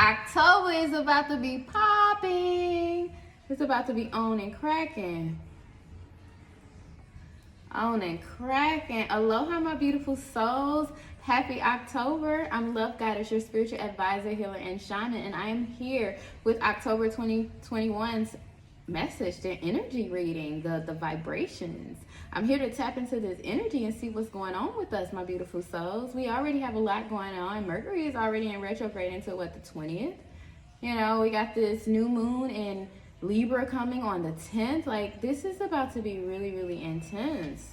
October is about to be popping. It's about to be on and cracking. On and cracking. Aloha, my beautiful souls. Happy October. I'm Love Goddess, your spiritual advisor, healer, and shaman, and I am here with October 2021's message, the energy reading, the vibrations. I'm here to tap into this energy and see what's going on with us, my beautiful souls. We already have a lot going on. Mercury is already in retrograde until what, the 20th? You know, we got this new moon in Libra coming on the 10th. Like, this is about to be really, really intense.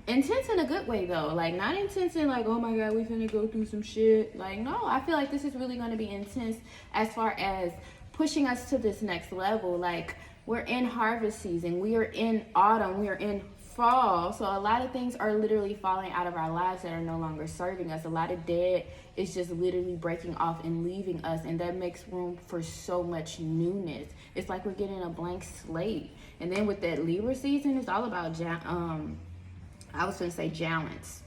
Intense in a good way, though. Like, not intense in like, oh my God, we finna go through some shit. Like, no, I feel like this is really going to be intense as far as pushing us to this next level. Like, we're in harvest season. We are in autumn. We are in fall. So a lot of things are literally falling out of our lives that are no longer serving us. A lot of dead is just literally breaking off and leaving us. And that makes room for so much newness. It's like we're getting a blank slate. And then with that Libra season, it's all about, I was going to say balance.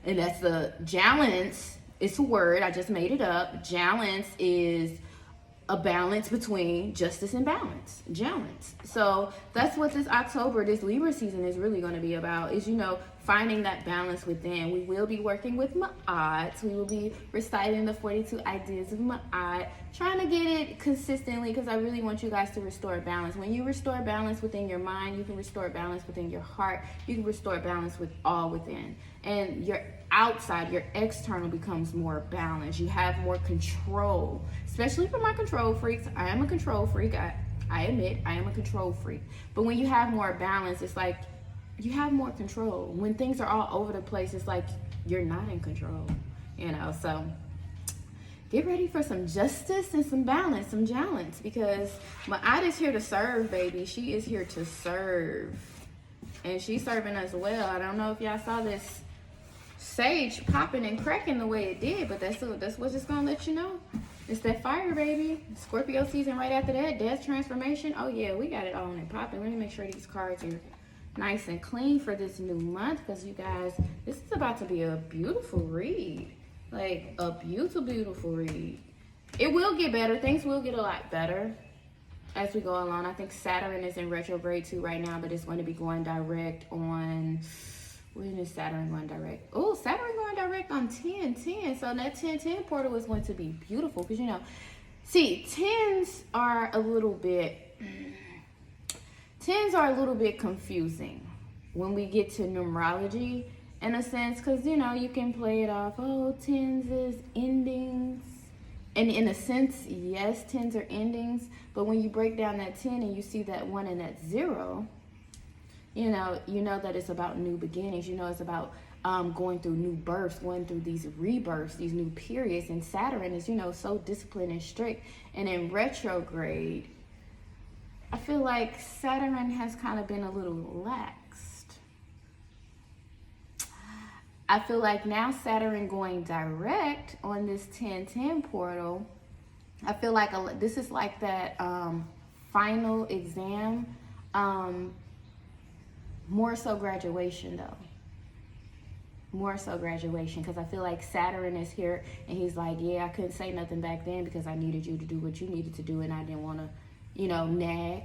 And that's the balance. It's a word. I just made it up. Balance is a balance between justice and balance. Balance. So that's what this October, this Libra season is really going to be about, is, you know, finding that balance within. We will be working with Ma'at. We will be reciting the 42 ideas of Ma'at, trying to get it consistently, because I really want you guys to restore balance. When you restore balance within your mind, you can restore balance within your heart. You can restore balance with all within. And your outside, your external becomes more balanced. You have more control, especially for my control freaks. I am a control freak. I admit I am a control freak. But when you have more balance, it's like you have more control. When things are all over the place, it's like you're not in control, you know? So get ready for some justice and some balance, some balance, because Ma'at is here to serve, baby. She is here to serve. And she's serving us well. I don't know if y'all saw this sage popping and cracking the way it did, but that's what's just gonna let you know. It's that fire, baby. Scorpio season right after that, death transformation. Oh yeah, we got it all in popping. Let me make sure these cards are nice and clean for this new month, because you guys, this is about to be a beautiful read. Like a beautiful read. It will get better. Things will get a lot better as we go along. I think Saturn is in retrograde too right now, but it's going to be going direct on, when is Saturn going direct? Oh, Saturn going direct on 10-10. So that 10-10 portal is going to be beautiful, because, you know, see, 10s are a little bit confusing when we get to numerology, in a sense, because, you know, you can play it off, oh, 10s is endings. And in a sense, yes, 10s are endings, but when you break down that 10 and you see that 1 and that 0, you know that it's about new beginnings. You know, it's about going through new births, going through these rebirths, these new periods. And Saturn is, you know, so disciplined and strict. And in retrograde, I feel like Saturn has kind of been a little laxed. I feel like now Saturn going direct on this 10-10 portal, I feel like this is like that final exam. More so graduation, though. More so graduation, because I feel like Saturn is here and he's like, yeah, I couldn't say nothing back then because I needed you to do what you needed to do, and I didn't want to, you know, nag.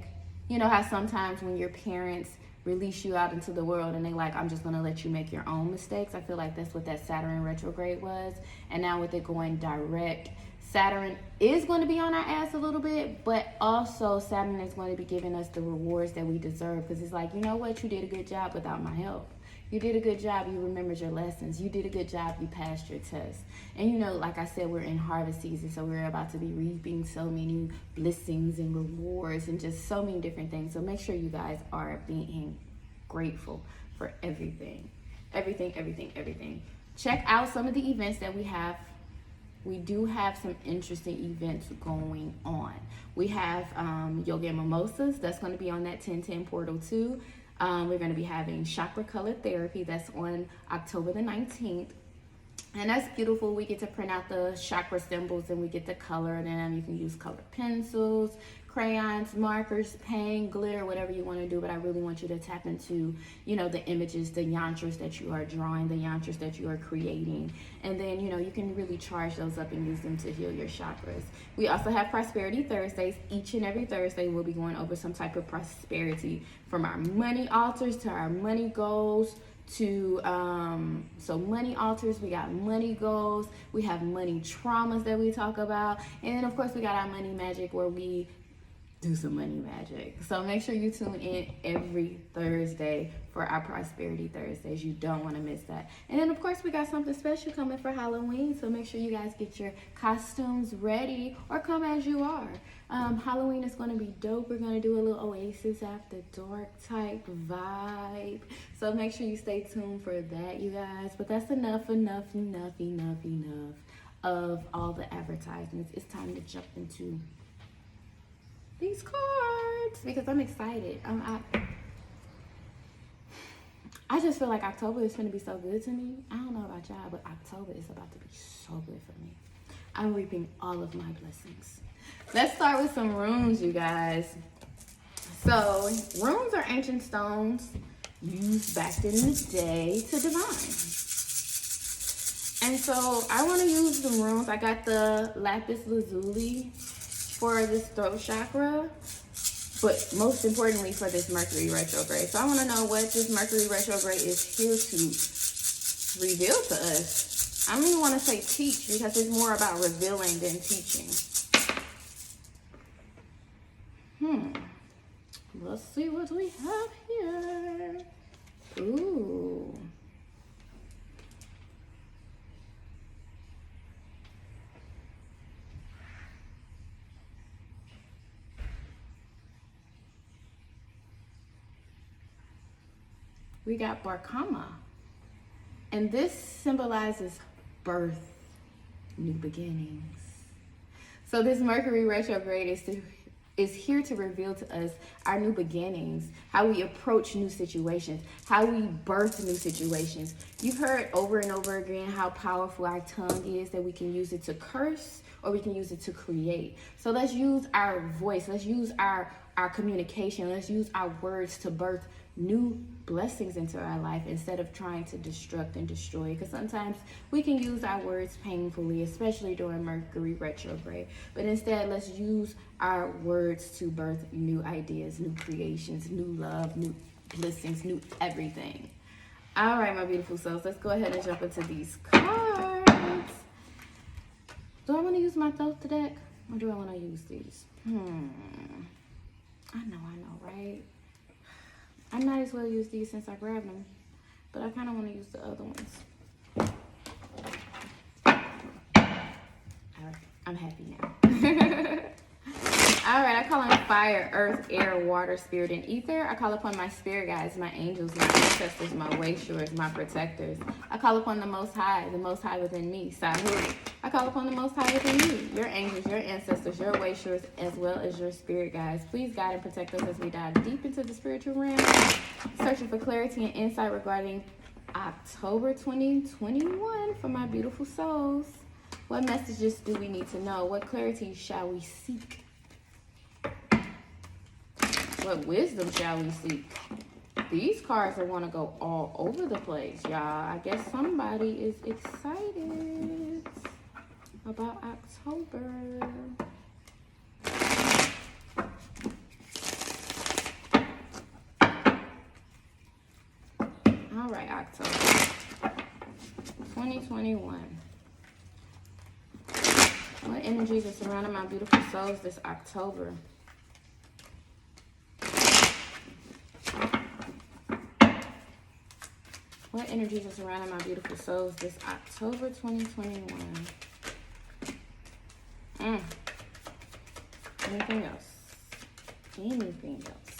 You know how sometimes when your parents release you out into the world and they like, I'm just going to let you make your own mistakes. I feel like that's what that Saturn retrograde was. And now with it going direct, Saturn is going to be on our ass a little bit, but also Saturn is going to be giving us the rewards that we deserve, because it's like, you know what, you did a good job without my help. You did a good job, you remembered your lessons. You did a good job, you passed your test. And you know, like I said, we're in harvest season, so we're about to be reaping so many blessings and rewards and just so many different things. So make sure you guys are being grateful for everything. Everything. Check out some of the events that we have. We do have some interesting events going on. We have Yoga and Mimosas. That's going to be on that 10-10 portal too. We're going to be having chakra color therapy. That's on October the 19th. And that's beautiful. We get to print out the chakra symbols and we get to color them. You can use colored pencils, crayons, markers, pen, glitter, whatever you want to do. But I really want you to tap into, you know, the images, the yantras that you are drawing, the yantras that you are creating. And then, you know, you can really charge those up and use them to heal your chakras. We also have Prosperity Thursdays. Each and every Thursday, we'll be going over some type of prosperity, from our money altars to our money goals, to so money altars, we got money goals, we have money traumas that we talk about, and then of course we got our money magic, where we do some money magic. So make sure you tune in every Thursday for our Prosperity Thursdays. You don't want to miss that. And then of course we got something special coming for Halloween, so make sure you guys get your costumes ready, or come as you are. Halloween is going to be dope. We're going to do a little Oasis After Dark type vibe, so make sure you stay tuned for that, you guys. But that's enough of all the advertisements. It's time to jump into these cards, because I'm excited. I just feel like October is going to be so good to me. I don't know about y'all, but October is about to be so good for me. I'm reaping all of my blessings. Let's start with some runes, you guys. So runes are ancient stones used back in the day to divine. And so I want to use the runes. I got the lapis lazuli for this throat chakra, but most importantly for this Mercury retrograde. So I want to know what this Mercury retrograde is here to reveal to us. I don't even want to say teach, because it's more about revealing than teaching. Let's see what we have here. Ooh. We got Barkama, and this symbolizes birth, new beginnings. So this Mercury retrograde is here to reveal to us our new beginnings, how we approach new situations, how we birth new situations. You've heard over and over again how powerful our tongue is, that we can use it to curse or we can use it to create. So let's use our voice, let's use our communication, let's use our words to birth new blessings into our life, instead of trying to destruct and destroy, because sometimes we can use our words painfully, especially during Mercury retrograde. But instead, let's use our words to birth new ideas, new creations, new love, new blessings, new everything. All right, my beautiful souls, let's go ahead and jump into these cards. Do I want to use my throat deck, or do I want to use these? I know, right? I might as well use these since I grabbed them, but I kind of want to use the other ones. All right, I'm happy now. All right, I call on fire, earth, air, water, spirit, and ether. I call upon my spirit guides, my angels, my ancestors, my way-showers, my protectors. I call upon the Most High within me, Sahu. I call upon the Most High within you, your angels, your ancestors, your way-showers, as well as your spirit guides. Please guide and protect us as we dive deep into the spiritual realm, searching for clarity and insight regarding October 2021 for my beautiful souls. What messages do we need to know? What clarity shall we seek? What wisdom shall we seek? These cards are going to go all over the place, y'all. I guess somebody is excited about October. All right, October 2021. What energies are surrounding my beautiful souls this October? What energies are surrounding my beautiful souls this October 2021? Anything else? Anything else?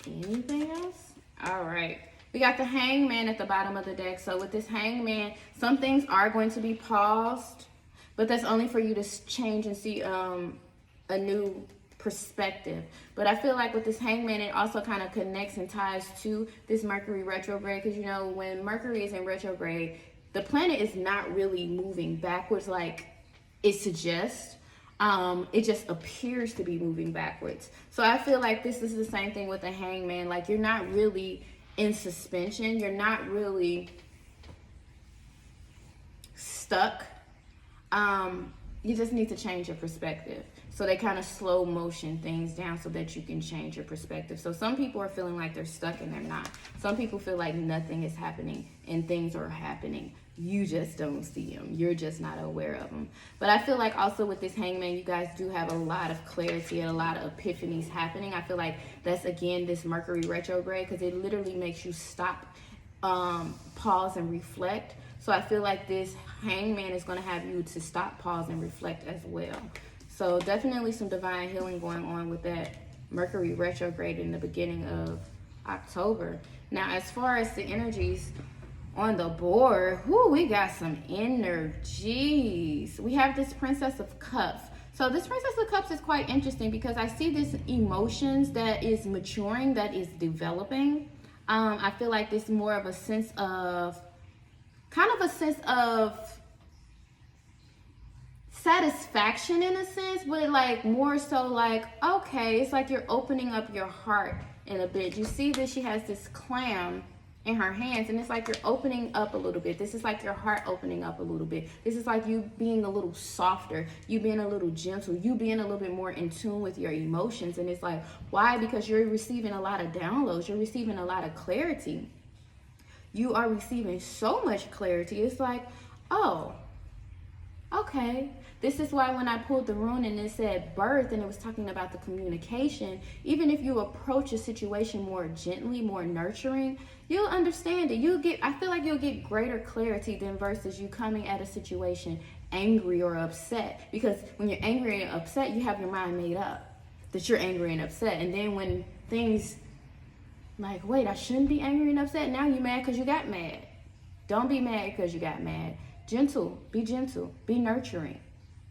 Anything else? All right. We got the Hangman at the bottom of the deck. So with this Hangman, some things are going to be paused, but that's only for you to change and see a new perspective. But I feel like with this Hangman, it also kind of connects and ties to this Mercury retrograde, because you know, when Mercury is in retrograde, the planet is not really moving backwards like it suggests. It just appears to be moving backwards. So I feel like this is the same thing with the Hangman. Like, you're not really in suspension. You're not really stuck. You just need to change your perspective. So they kind of slow motion things down so that you can change your perspective. So some people are feeling like they're stuck and they're not. Some people feel like nothing is happening and things are happening. You just don't see them. You're just not aware of them. But I feel like also with this Hangman, you guys do have a lot of clarity and a lot of epiphanies happening. I feel like that's, again, this Mercury retrograde, because it literally makes you stop, pause, and reflect. So I feel like this Hangman is going to have you to stop, pause, and reflect as well. So definitely some divine healing going on with that Mercury retrograde in the beginning of October. Now, as far as the energies on the board, we got some energies. We have this Princess of Cups. So this Princess of Cups is quite interesting because I see this emotions that is maturing, that is developing. I feel like this is more of a sense of, satisfaction in a sense, but like more so like, okay, it's like you're opening up your heart in a bit. You see that she has this clam in her hands, and it's like you're opening up a little bit. This is like your heart opening up a little bit. This is like you being a little softer, you being a little gentle, you being a little bit more in tune with your emotions. And it's like, why? Because you're receiving a lot of downloads, you're receiving a lot of clarity. You are receiving so much clarity. It's like, oh, okay. This is why when I pulled the rune and it said birth and it was talking about the communication, even if you approach a situation more gently, more nurturing, you'll understand it. I feel like you'll get greater clarity than versus you coming at a situation angry or upset. Because when you're angry and upset, you have your mind made up that you're angry and upset. And then when things like, wait, I shouldn't be angry and upset. Now you're mad because you got mad. Don't be mad because you got mad. Gentle, be nurturing.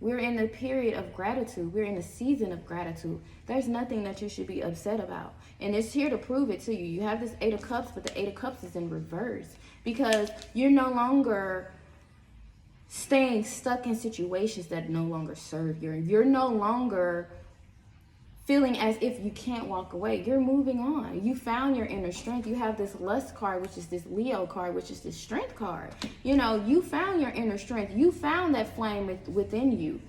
We're in the period of gratitude. We're in a season of gratitude. There's nothing that you should be upset about. And it's here to prove it to you. You have this Eight of Cups, but the Eight of Cups is in reverse because you're no longer staying stuck in situations that no longer serve you. You're no longer feeling as if you can't walk away. You're moving on. You found your inner strength. You have this lust card, which is this Leo card, which is this strength card. You know, you found your inner strength. You found that flame within you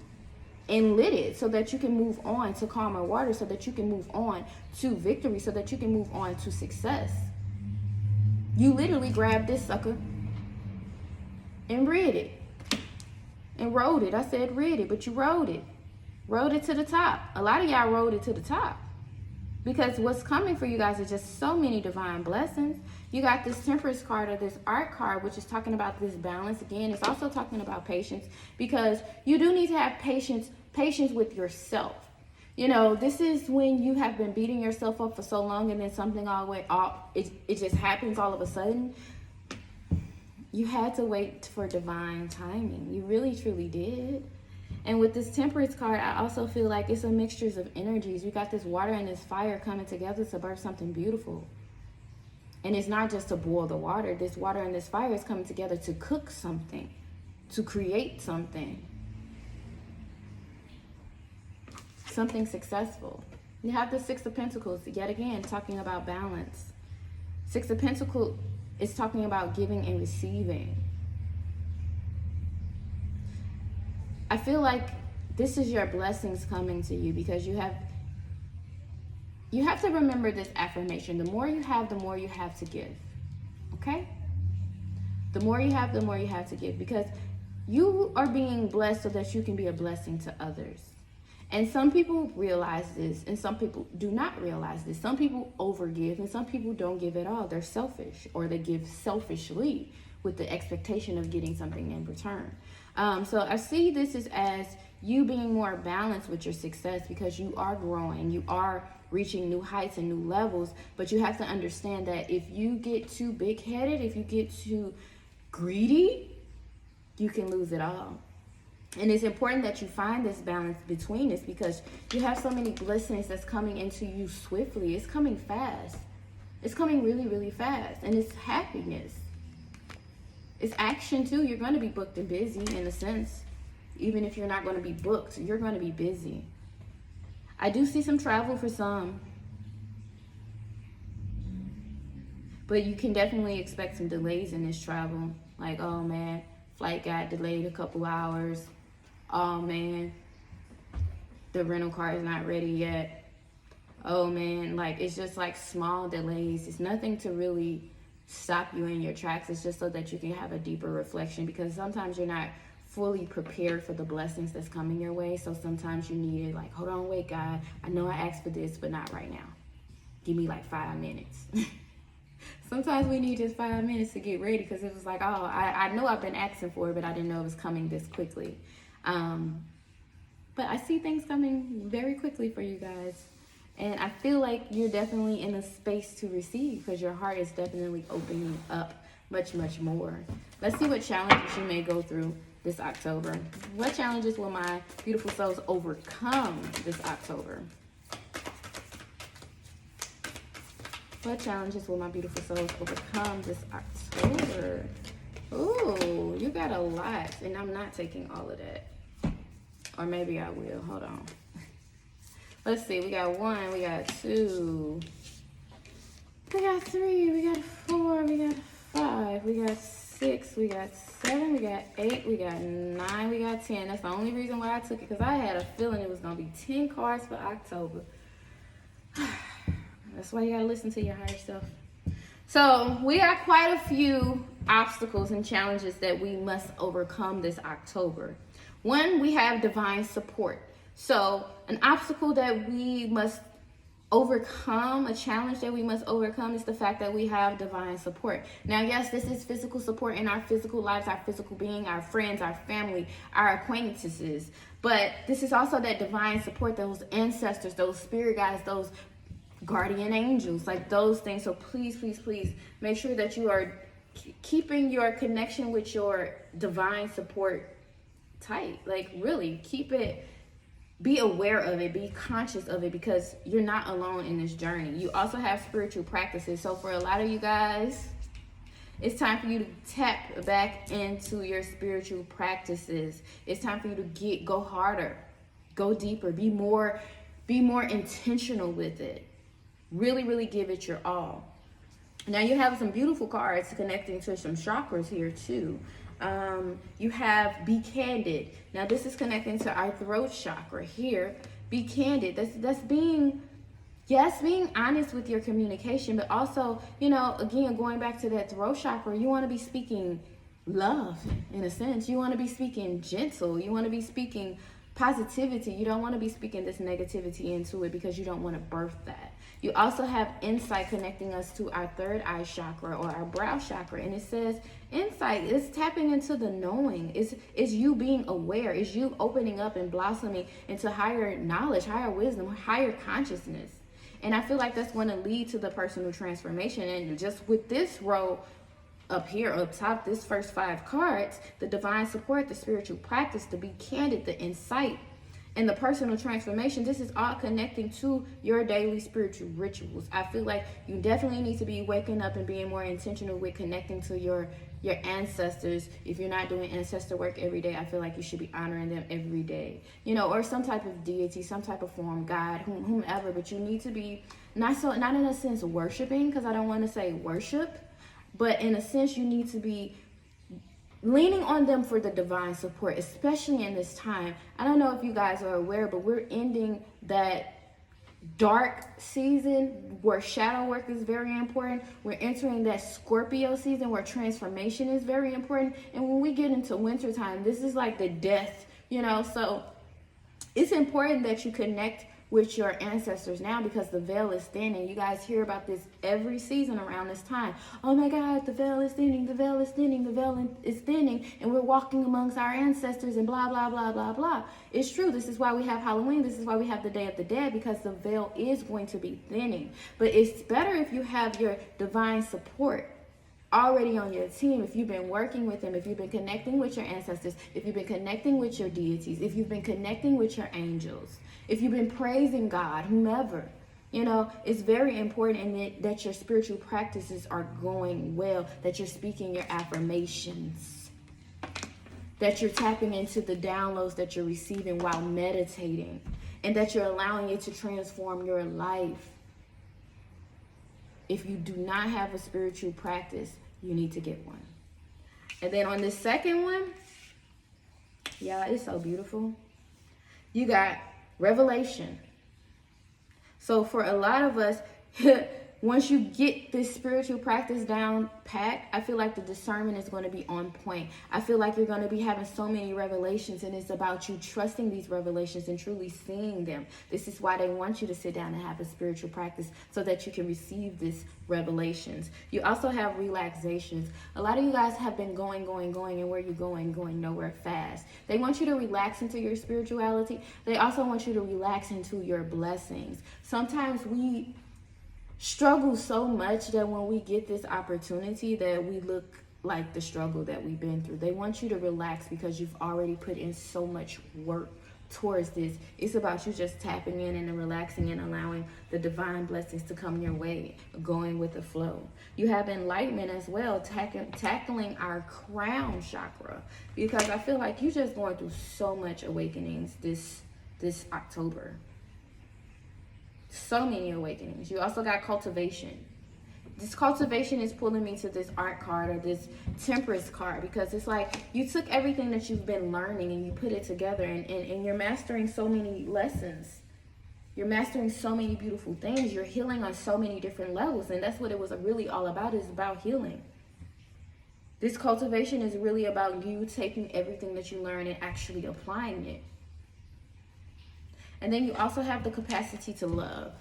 and lit it so that you can move on to calmer water, so that you can move on to victory, so that you can move on to success. You literally grabbed this sucker and read it and rode it. I said read it, but you rode it. Rode it to the top. A lot of y'all rode it to the top because what's coming for you guys is just so many divine blessings. You got this Temperance card or this Art card, which is talking about this balance. Again, it's also talking about patience because you do need to have patience with yourself. You know, this is when you have been beating yourself up for so long and then something it just happens all of a sudden. You had to wait for divine timing. You really, truly did. And with this Temperance card, I also feel like it's a mixture of energies. You got this water and this fire coming together to birth something beautiful. And it's not just to boil the water. This water and this fire is coming together to cook something, to create something. Something successful. You have the Six of Pentacles, yet again, talking about balance. Six of Pentacles is talking about giving and receiving. I feel like this is your blessings coming to you because you have to remember this affirmation. The more you have, the more you have to give. Okay? The more you have, the more you have to give because you are being blessed so that you can be a blessing to others. And some people realize this and some people do not realize this. Some people overgive and some people don't give at all. They're selfish or they give selfishly with the expectation of getting something in return. So I see this as you being more balanced with your success because you are growing, you are reaching new heights and new levels, but you have to understand that if you get too big-headed, if you get too greedy, you can lose it all. And it's important that you find this balance between this because you have so many blessings that's coming into you swiftly. It's coming fast. It's coming really, really fast. And it's happiness. It's action too. You're going to be booked and busy in a sense. Even if you're not going to be booked, you're going to be busy. I do see some travel for some, but you can definitely expect some delays in this travel. Like, oh man, flight got delayed a couple hours. Oh man, the rental car is not ready yet. Oh man, like, it's just like small delays. It's nothing to really stop you in your tracks. It's just so that you can have a deeper reflection, because sometimes you're not fully prepared for the blessings that's coming your way. So sometimes you need it, like, hold on, wait, God, I know I asked for this, but not right now. Give me like 5 minutes. Sometimes we need just 5 minutes to get ready, because it was like, oh, I know I've been asking for it, but I didn't know it was coming this quickly. But I see things coming very quickly for you guys. And I feel like you're definitely in a space to receive, because your heart is definitely opening up much, much more. Let's see what challenges you may go through this October. What challenges will my beautiful souls overcome this October? What challenges will my beautiful souls overcome this October? Ooh, you got a lot, and I'm not taking all of that. Or maybe I will. Hold on. Let's see. We got 1, we got 2, we got 3, we got 4, we got 5, we got 6, we got 7, we got 8, we got 9, we got 10. That's the only reason why I took it, because I had a feeling it was going to be 10 cards for October. That's why you got to listen to your higher self. So we got quite a few obstacles and challenges that we must overcome this October. 1, we have divine support. So an obstacle that we must overcome, a challenge that we must overcome, is the fact that we have divine support. Now, yes, this is physical support in our physical lives, our physical being, our friends, our family, our acquaintances. But this is also that divine support, those ancestors, those spirit guides, those guardian angels, like those things. So please, please, please make sure that you are keeping your connection with your divine support tight. Like, really keep it. Be aware of it, be conscious of it, because you're not alone in this journey. You also have spiritual practices. So for a lot of you guys, it's time for you to tap back into your spiritual practices. It's time for you to go harder, go deeper, be more intentional with it. Really, really give it your all. Now you have some beautiful cards connecting to some chakras here too. You have be candid. Now this is connecting to our throat chakra here. Be candid. That's being honest with your communication, but also, again, going back to that throat chakra, you want to be speaking love in a sense. You want to be speaking gentle. You want to be speaking positivity. You don't want to be speaking this negativity into it, because you don't want to birth that. You also have insight connecting us to our third eye chakra, or our brow chakra. And it says insight is tapping into the knowing. It's you being aware. It's you opening up and blossoming into higher knowledge, higher wisdom, higher consciousness. And I feel like that's going to lead to the personal transformation. And just with this row up here, up top, this first 5 cards, the divine support, the spiritual practice, to be candid, the insight, and the personal transformation, this is all connecting to your daily spiritual rituals. I feel like you definitely need to be waking up and being more intentional with connecting to your ancestors. If you're not doing ancestor work every day, I feel like you should be honoring them every day. Or some type of deity, some type of form, God, whomever. But you need to be not in a sense worshiping, because I don't want to say worship, but in a sense you need to be leaning on them for the divine support, especially in this time. I don't know if you guys are aware, but we're ending that dark season where shadow work is very important. We're entering that Scorpio season where transformation is very important. And when we get into wintertime, this is like the death, so it's important that you connect with your ancestors now, because the veil is thinning. You guys hear about this every season around this time. Oh my God, the veil is thinning, the veil is thinning, the veil is thinning, and we're walking amongst our ancestors and blah, blah, blah, blah, blah. It's true. This is why we have Halloween. This is why we have the Day of the Dead, because the veil is going to be thinning. But it's better if you have your divine support already on your team, if you've been working with them, if you've been connecting with your ancestors, if you've been connecting with your deities, if you've been connecting with your angels, if you've been praising God, whomever, it's very important that your spiritual practices are going well, that you're speaking your affirmations, that you're tapping into the downloads that you're receiving while meditating, and that you're allowing it to transform your life. If you do not have a spiritual practice, you need to get one. And then on the second one, yeah, it's so beautiful. You got revelation. So for a lot of us, once you get this spiritual practice down pat, I feel like the discernment is going to be on point. I feel like you're going to be having so many revelations, and it's about you trusting these revelations and truly seeing them. This is why they want you to sit down and have a spiritual practice, so that you can receive these revelations. You also have relaxations. A lot of you guys have been going, and where you going nowhere fast. They want you to relax into your spirituality. They also want you to relax into your blessings. Sometimes we struggle so much that when we get this opportunity that we look like the struggle that we've been through. They want you to relax because you've already put in so much work towards this. It's about you just tapping in and relaxing and allowing the divine blessings to come your way, going with the flow. You have enlightenment as well, tackling our crown chakra, because I feel like you're just going through so much awakenings this October. So many awakenings. You also got cultivation. This cultivation is pulling me to this art card or this temperance card, because it's like you took everything that you've been learning and you put it together, and you're mastering so many lessons. You're mastering so many beautiful things. You're healing on so many different levels, and that's what it was really all about, is about healing. This cultivation is really about you taking everything that you learn and actually applying it. And then you also have the capacity to love.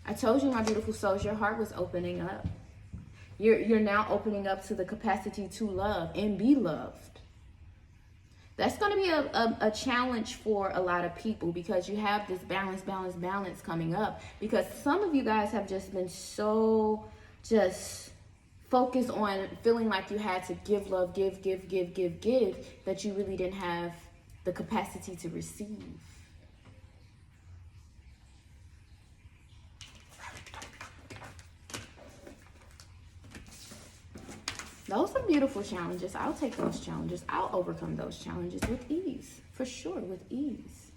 I told you, my beautiful souls, your heart was opening up. You're now opening up to the capacity to love and be loved. That's going to be a challenge for a lot of people, because you have this balance coming up. Because some of you guys have just been so just focused on feeling like you had to give love, give, that you really didn't have the capacity to receive. Those are beautiful challenges. I'll take those challenges. I'll overcome those challenges with ease. For sure, with ease.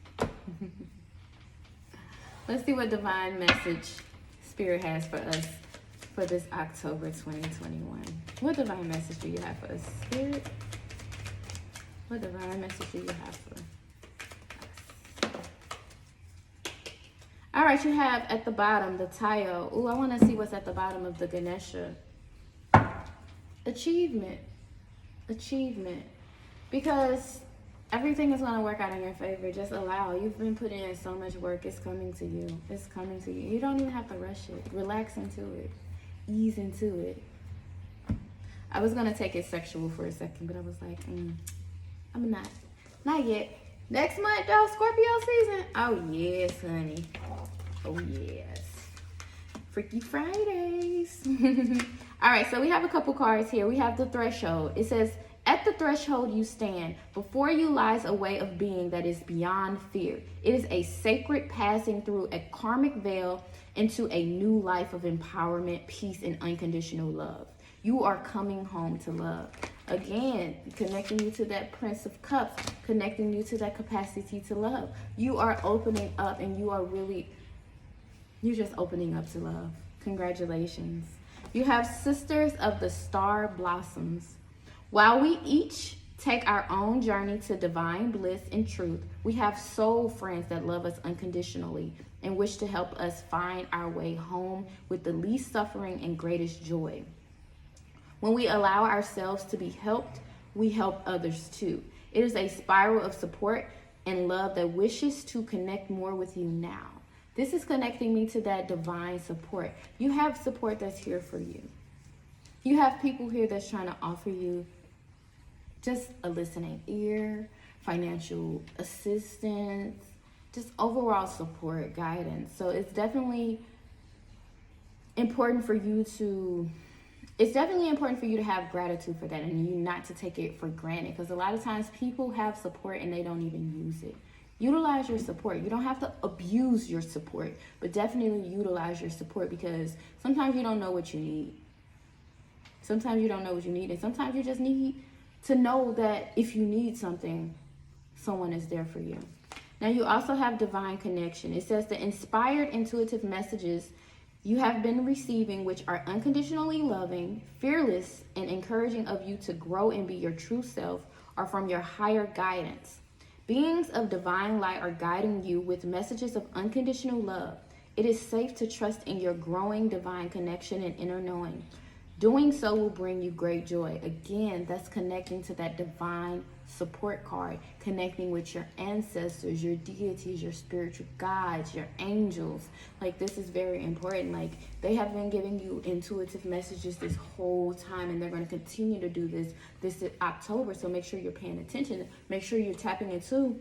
Let's see what divine message Spirit has for us for this October 2021. What divine message do you have for us, Spirit? What divine message do you have for us? All right, you have at the bottom the Tayo. Ooh, I want to see what's at the bottom of the Ganesha. Achievement. Because everything is going to work out in your favor. Just allow. You've been putting in so much work. It's coming to you. You don't even have to rush it. Relax into it. Ease into it. I was going to take it sexual for a second, but I was like, I'm not yet. Next month though, Scorpio season. Oh yes, honey. Oh yes. Freaky Fridays. All right, so we have a couple cards here. We have the threshold. It says, at the threshold you stand. Before you lies a way of being that is beyond fear. It is a sacred passing through a karmic veil into a new life of empowerment, peace, and unconditional love. You are coming home to love. Again, connecting you to that Prince of Cups, connecting you to that capacity to love. You are opening up, and you're just opening up to love. Congratulations. You have Sisters of the Star Blossoms. While we each take our own journey to divine bliss and truth, we have soul friends that love us unconditionally and wish to help us find our way home with the least suffering and greatest joy. When we allow ourselves to be helped, we help others too. It is a spiral of support and love that wishes to connect more with you now. This is connecting me to that divine support. You have support that's here for you. You have people here that's trying to offer you just a listening ear, financial assistance, just overall support, guidance. So it's definitely important for you to have gratitude for that, and you not to take it for granted, because a lot of times people have support and they don't even use it. Utilize your support. You don't have to abuse your support, but definitely utilize your support, because sometimes you don't know what you need. And sometimes you just need to know that if you need something, someone is there for you. Now you also have divine connection. It says the inspired intuitive messages you have been receiving, which are unconditionally loving, fearless, and encouraging of you to grow and be your true self, are from your higher guidance. Beings of divine light are guiding you with messages of unconditional love. It is safe to trust in your growing divine connection and inner knowing. Doing so will bring you great joy. Again, that's connecting to that divine support card, connecting with your ancestors, your deities, your spiritual guides, your angels. Like, this is very important. Like, they have been giving you intuitive messages this whole time, and they're going to continue to do this October. So make sure you're paying attention. Make sure you're tapping into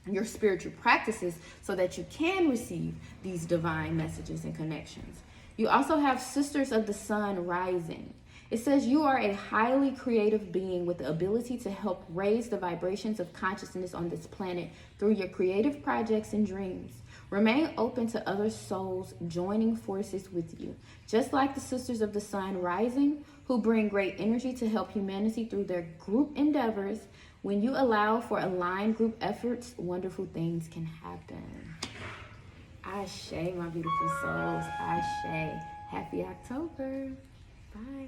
your spiritual practices so that you can receive these divine messages and connections. You also have Sisters of the Sun rising. It says you are a highly creative being with the ability to help raise the vibrations of consciousness on this planet through your creative projects and dreams. Remain open to other souls joining forces with you, just like the Sisters of the Sun rising, who bring great energy to help humanity through their group endeavors. When you allow for aligned group efforts, wonderful things can happen. Ashe, my beautiful souls. Ashe. Happy October. Bye.